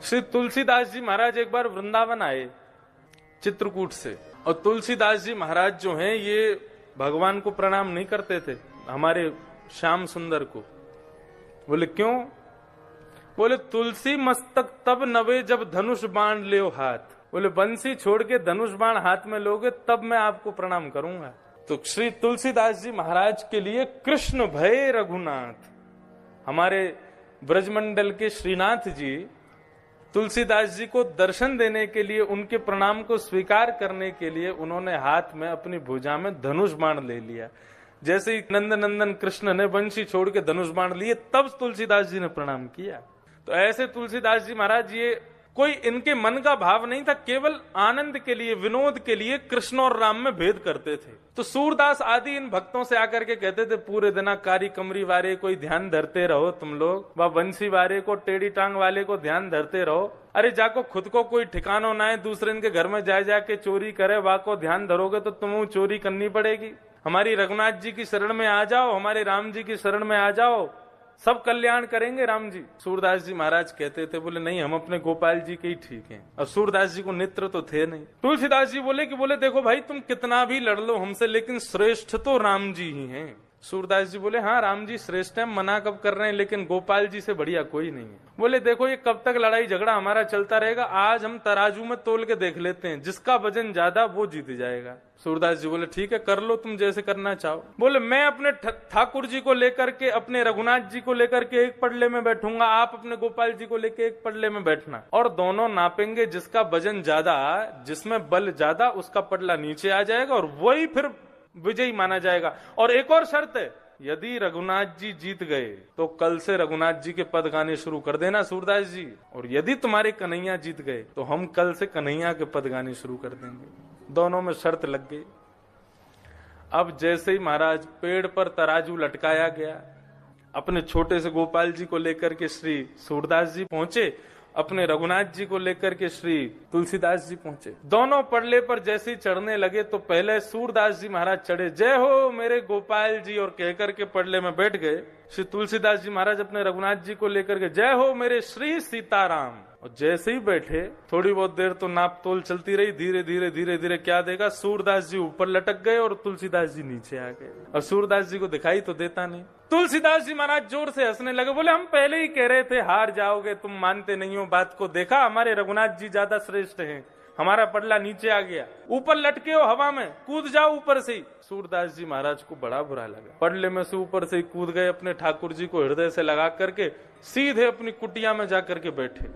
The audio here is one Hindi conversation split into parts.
श्री तुलसीदास जी महाराज एक बार वृंदावन आए चित्रकूट से, और तुलसीदास जी महाराज जो हैं ये भगवान को प्रणाम नहीं करते थे, हमारे श्याम सुंदर को। बोले क्यों? बोले तुलसी मस्तक तब नवे जब धनुष बाण ले हाथ। बोले बंसी छोड़ के धनुष बाण हाथ में लोगे तब मैं आपको प्रणाम करूंगा। तो श्री तुलसीदास जी महाराज के लिए कृष्ण भय रघुनाथ, हमारे ब्रजमंडल के श्रीनाथ जी तुलसीदास जी को दर्शन देने के लिए, उनके प्रणाम को स्वीकार करने के लिए उन्होंने हाथ में अपनी भुजा में धनुष बाण ले लिया। जैसे ही नंदन कृष्ण ने बंशी छोड़ के धनुष बाण लिए तब तुलसीदास जी ने प्रणाम किया। तो ऐसे तुलसीदास जी महाराज, ये कोई इनके मन का भाव नहीं था, केवल आनंद के लिए, विनोद के लिए कृष्ण और राम में भेद करते थे। तो सूरदास आदि इन भक्तों से आकर के कहते थे पूरे दिन कारी कमरी वाले कोई ध्यान धरते रहो तुम लोग, व बंसी वाले को टेढ़ी टांग वाले को ध्यान धरते रहो। अरे जाको खुद को कोई ठिकाना ना है, दूसरे इनके घर में जाके चोरी करे, वह को ध्यान धरोगे तो तुम्हें चोरी करनी पड़ेगी। हमारी रघुनाथ जी की शरण में आ जाओ, हमारे राम जी की शरण में आ जाओ, सब कल्याण करेंगे राम जी। सूरदास जी महाराज कहते थे, बोले नहीं, हम अपने गोपाल जी के ही ठीक हैं। अब सूरदास जी को नेत्र तो थे नहीं। तुलसीदास जी बोले देखो भाई, तुम कितना भी लड़ लो हमसे, लेकिन श्रेष्ठ तो राम जी ही हैं। सूरदास जी बोले हाँ राम जी श्रेष्ठ है, मना कब कर रहे हैं, लेकिन गोपाल जी से बढ़िया कोई नहीं है। बोले देखो ये कब तक लड़ाई झगड़ा हमारा चलता रहेगा, आज हम तराजू में तोल के देख लेते हैं, जिसका वजन ज्यादा वो जीत जाएगा। सूरदास जी बोले ठीक है, कर लो तुम जैसे करना चाहो। बोले मैं अपने ठाकुर जी को लेकर के, अपने रघुनाथ जी को लेकर के एक पडले में बैठूंगा, आप अपने गोपाल जी को लेकर एक पडले में बैठना, और दोनों नापेंगे, जिसका वजन ज्यादा, जिसमें बल ज्यादा, उसका पडला नीचे आ जाएगा और वही फिर विजयी माना जाएगा। और एक और शर्त है, यदि रघुनाथ जी जीत गए तो कल से रघुनाथ जी के पद गाने शुरू कर देना सूरदास जी, और यदि तुम्हारे कन्हैया जीत गए तो हम कल से कन्हैया के पद गाने शुरू कर देंगे। दोनों में शर्त लग गई। अब जैसे ही महाराज पेड़ पर तराजू लटकाया गया, अपने छोटे से गोपाल जी को लेकर के श्री सूरदास जी पहुंचे, अपने रघुनाथ जी को लेकर के श्री तुलसीदास जी पहुंचे। दोनों पडले पर जैसे ही चढ़ने लगे तो पहले सूरदास जी महाराज चढ़े, जय हो मेरे गोपाल जी, और कहकर के पडले में बैठ गए। श्री तुलसीदास जी महाराज अपने रघुनाथ जी को लेकर के, जय हो मेरे श्री सीताराम। और जैसे ही बैठे थोड़ी बहुत देर तो नाप तोल चलती रही, धीरे धीरे क्या देखा, सूरदास जी ऊपर लटक गए और तुलसीदास जी नीचे आ गए। और सूरदास जी को दिखाई तो देता नहीं। तुलसीदास जी महाराज जोर से हंसने लगे, बोले हम पहले ही कह रहे थे हार जाओगे, तुम मानते नहीं हो बात को, देखा हमारे रघुनाथ जी ज्यादा श्रेष्ठ हैं, हमारा पडला नीचे आ गया, ऊपर लटके हो हवा में, कूद जाओ ऊपर से ही। सूरदास जी महाराज को बड़ा बुरा लगा, पडले में से ऊपर से ही कूद गए, अपने ठाकुर जी को हृदय से लगा करके सीधे अपनी कुटिया में जाकर के बैठे,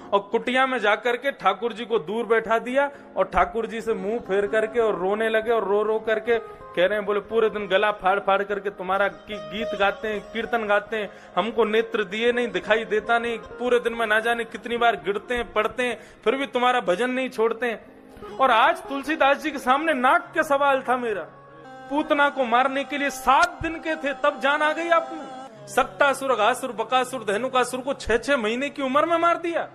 और कुटिया में जाकर के ठाकुर जी को दूर बैठा दिया, और ठाकुर जी से मुंह फेर करके और रोने लगे, और रो करके कह रहे हैं, बोले पूरे दिन गला फाड़ फाड़ करके तुम्हारा गीत गाते हैं, कीर्तन गाते हैं, हमको नेत्र दिए नहीं, दिखाई देता नहीं, पूरे दिन में ना जाने कितनी बार गिरते हैं, पढ़ते हैं, फिर भी तुम्हारा भजन नहीं छोड़ते हैं। और आज तुलसीदास जी के सामने नाक के सवाल था मेरा, पूतना को मारने के लिए 7 दिन के थे, तब जान आ गई आपने। सक्तासुर, घासुर, बकासुर, धेनुकासुर को 6-6 महीने की उम्र में मार दिया,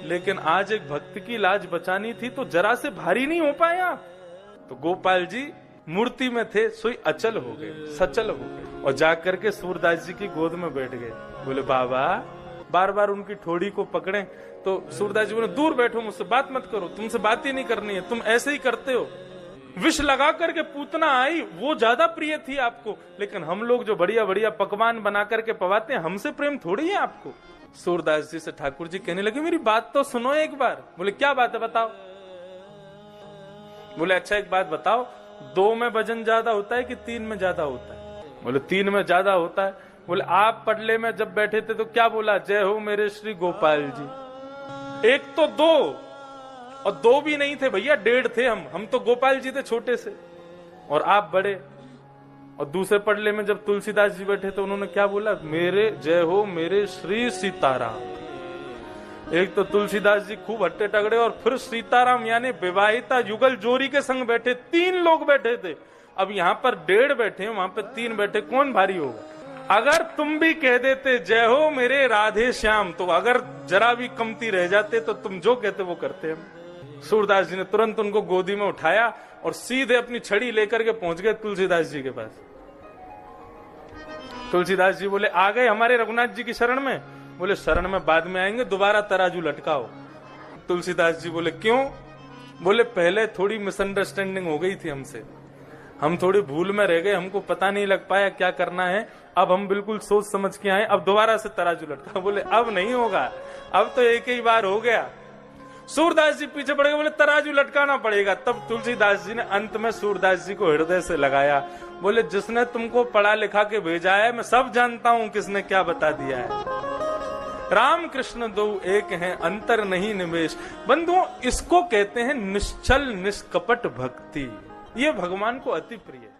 लेकिन आज एक भक्त की लाज बचानी थी तो जरा से भारी नहीं हो पाया। तो गोपाल जी मूर्ति में थे, सोई अचल हो गए, सचल हो गए, और जाकर के सूरदास जी की गोद में बैठ गए। बोले बाबा, बार बार उनकी ठोड़ी को पकड़े तो सूरदास जी बोले दूर बैठो, मुझसे बात मत करो, तुमसे बात ही नहीं करनी है, तुम ऐसे ही करते हो। विष लगा करके पूतना आई, वो ज्यादा प्रिय थी आपको, लेकिन हम लोग जो बढ़िया बढ़िया पकवान बना करके पवाते हैं, हमसे प्रेम थोड़ी है आपको। सूरदास जी से ठाकुर जी कहने लगे, मेरी बात तो सुनो एक बार। बोले क्या बात है, बताओ। बोले अच्छा एक बात बताओ, 2 में वजन ज्यादा होता है कि 3 में ज्यादा होता है? बोले 3 में ज्यादा होता है। बोले आप पडले में जब बैठे थे तो क्या बोला, जय हो मेरे श्री गोपाल जी। एक तो 2, और 2 भी नहीं थे भैया, 1.5 थे हम तो गोपाल जी थे छोटे से, और आप बड़े। और दूसरे पडले में जब तुलसीदास जी बैठे तो उन्होंने क्या बोला, मेरे जय हो मेरे श्री सीताराम। एक तो तुलसीदास जी खूब हट्टे टगड़े, और फिर सीताराम यानी विवाहिता युगल जोड़ी के संग बैठे, 3 लोग बैठे थे। अब यहाँ पर 1.5 बैठे, वहां पे 3 बैठे, कौन भारी होगा? अगर तुम भी कह देते जय हो मेरे राधे श्याम, तो अगर जरा भी कमती रह जाते तो तुम जो कहते वो करते हम। सूरदास जी ने तुरंत उनको गोदी में उठाया और सीधे अपनी छड़ी लेकर के पहुंच गए तुलसीदास जी के पास। तुलसीदास जी बोले आ गए हमारे रघुनाथ जी की शरण में? बोले शरण में बाद में आएंगे, दोबारा तराजू लटकाओ। तुलसीदास जी बोले क्यों? बोले पहले थोड़ी मिसअंडरस्टैंडिंग हो गई थी हमसे, हम थोड़ी भूल में रह गए, हमको पता नहीं लग पाया क्या करना है, अब हम बिल्कुल सोच समझ के आए, अब दोबारा से तराजू लटका। बोले अब नहीं होगा, अब तो एक ही बार हो गया। सूरदास जी पीछे पड़ गए, बोले तराजू लटकाना पड़ेगा। तब तुलसीदास जी ने अंत में सूरदास जी को हृदय से लगाया, बोले जिसने तुमको पढ़ा लिखा के भेजा है, मैं सब जानता हूं किसने क्या बता दिया है। राम कृष्ण दो एक हैं, अंतर नहीं निमेश। बंधुओं, इसको कहते हैं निश्चल निष्कपट भक्ति। ये भगवान को अति प्रिय है।